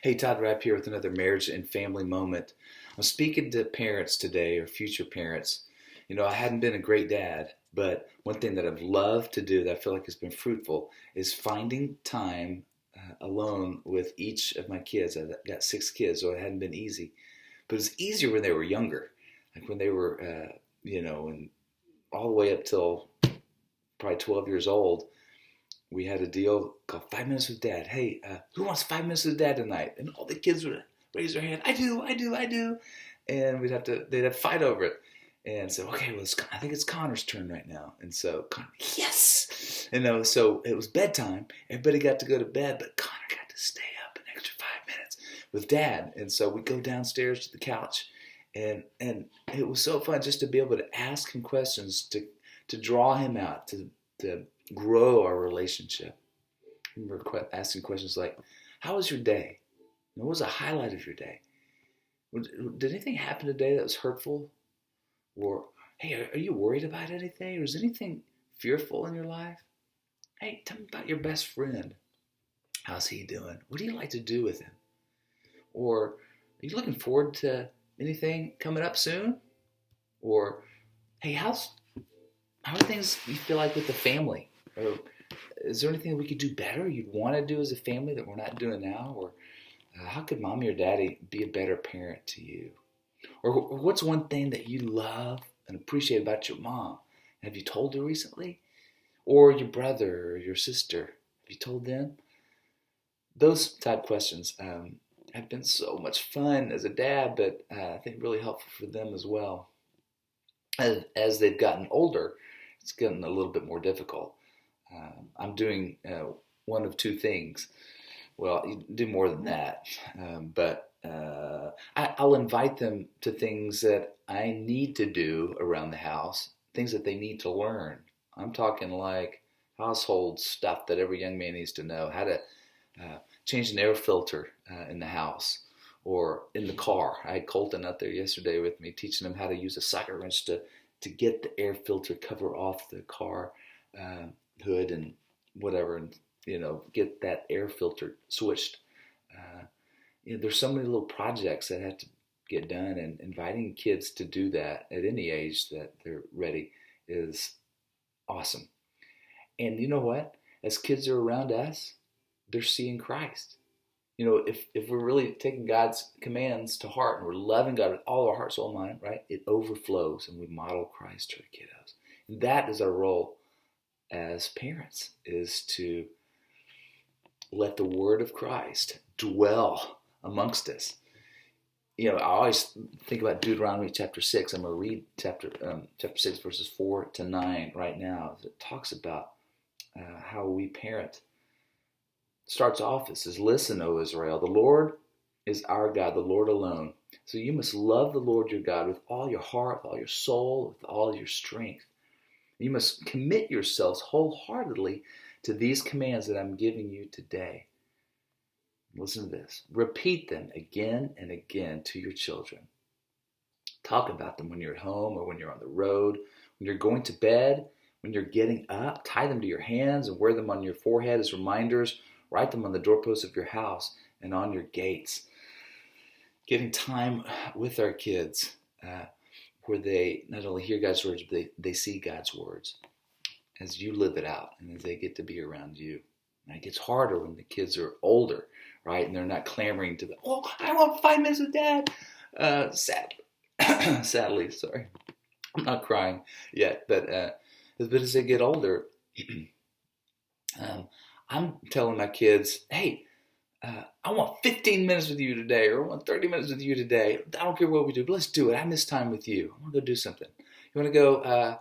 Hey, Todd Rapp here with another marriage and family moment. I'm speaking to parents today, or future parents. I hadn't been a great dad, but one thing that I've loved to do that I feel like has been fruitful is finding time alone with each of my kids. I've got six kids, so it hadn't been easy. But it was easier when they were younger, like when they were, and all the way up till probably 12 years old. We had a deal called 5 Minutes with Dad. Hey, who wants 5 minutes with Dad tonight? And all the kids would raise their hand. I do, I do, I do. And they'd have to fight over it. And so, okay, well, I think it's Connor's turn right now. And so Connor, yes! So it was bedtime. Everybody got to go to bed, but Connor got to stay up an extra 5 minutes with Dad. And so we go downstairs to the couch. And it was so fun just to be able to ask him questions, to draw him out, to grow our relationship. I remember asking questions like, how was your day? What was a highlight of your day? Did anything happen today that was hurtful? Or, hey, are you worried about anything? Or is anything fearful in your life? Hey, tell me about your best friend. How's he doing? What do you like to do with him? Or, are you looking forward to anything coming up soon? Or, hey, how are things you feel like with the family? Or is there anything that we could do better you'd want to do as a family that we're not doing now? Or how could mommy or daddy be a better parent to you? Or what's one thing that you love and appreciate about your mom? Have you told her recently? Or your brother or your sister? Have you told them? Those type questions have been so much fun as a dad, but I think really helpful for them as well. As they've gotten older, it's gotten a little bit more difficult. I'm doing one of two things. Well, you do more than that, but I'll invite them to things that I need to do around the house, things that they need to learn. I'm talking like household stuff that every young man needs to know, how to change an air filter in the house or in the car. I had Colton out there yesterday with me teaching him how to use a socket wrench to get the air filter cover off the car hood and whatever, and get that air filter switched. There's so many little projects that have to get done, and inviting kids to do that at any age that they're ready is awesome. And you know what? As kids are around us, they're seeing Christ. If we're really taking God's commands to heart and we're loving God with all our heart, soul, mind, right? It overflows and we model Christ to our kiddos. And that is our role as parents, is to let the word of Christ dwell amongst us. I always think about Deuteronomy chapter 6. I'm going to read chapter 6 verses 4 to 9 right now. It talks about how we parent. Starts off, it says, listen, O Israel, the Lord is our God, the Lord alone. So you must love the Lord your God with all your heart, with all your soul, with all your strength. You must commit yourselves wholeheartedly to these commands that I'm giving you today. Listen to this. Repeat them again and again to your children. Talk about them when you're at home or when you're on the road, when you're going to bed, when you're getting up. Tie them to your hands and wear them on your forehead as reminders. Write them on the doorposts of your house and on your gates. Getting time with our kids where they not only hear God's words, but they see God's words as you live it out and as they get to be around you. And it gets harder when the kids are older, right? And they're not clamoring to I want 5 minutes with Dad. Sadly, sorry. I'm not crying yet, but as they get older, I'm telling my kids, hey, I want 15 minutes with you today, or I want 30 minutes with you today. I don't care what we do, but let's do it. I miss time with you. I want to go do something. You want to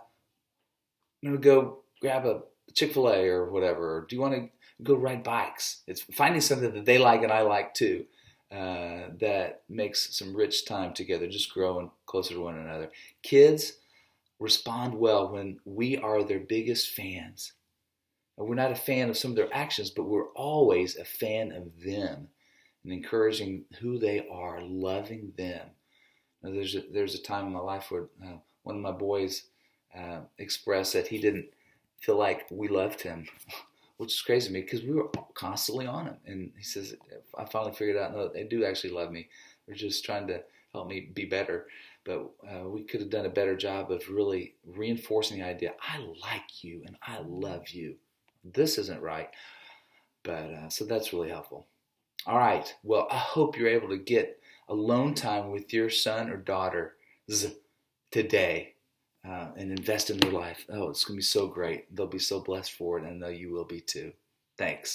go grab a Chick-fil-A or whatever? Or do you want to go ride bikes? It's finding something that they like and I like too, that makes some rich time together, just growing closer to one another. Kids respond well when we are their biggest fans. We're not a fan of some of their actions, but we're always a fan of them and encouraging who they are, loving them. Now, there's a time in my life where one of my boys expressed that he didn't feel like we loved him which is crazy to me because we were constantly on him. And he says, I finally figured out, no, they do actually love me. They're just trying to help me be better. But we could have done a better job of really reinforcing the idea, I like you and I love you. This isn't right. But so that's really helpful. All right. Well, I hope you're able to get alone time with your son or daughter today and invest in their life. Oh, it's going to be so great. They'll be so blessed for it, and I know you will be too. Thanks.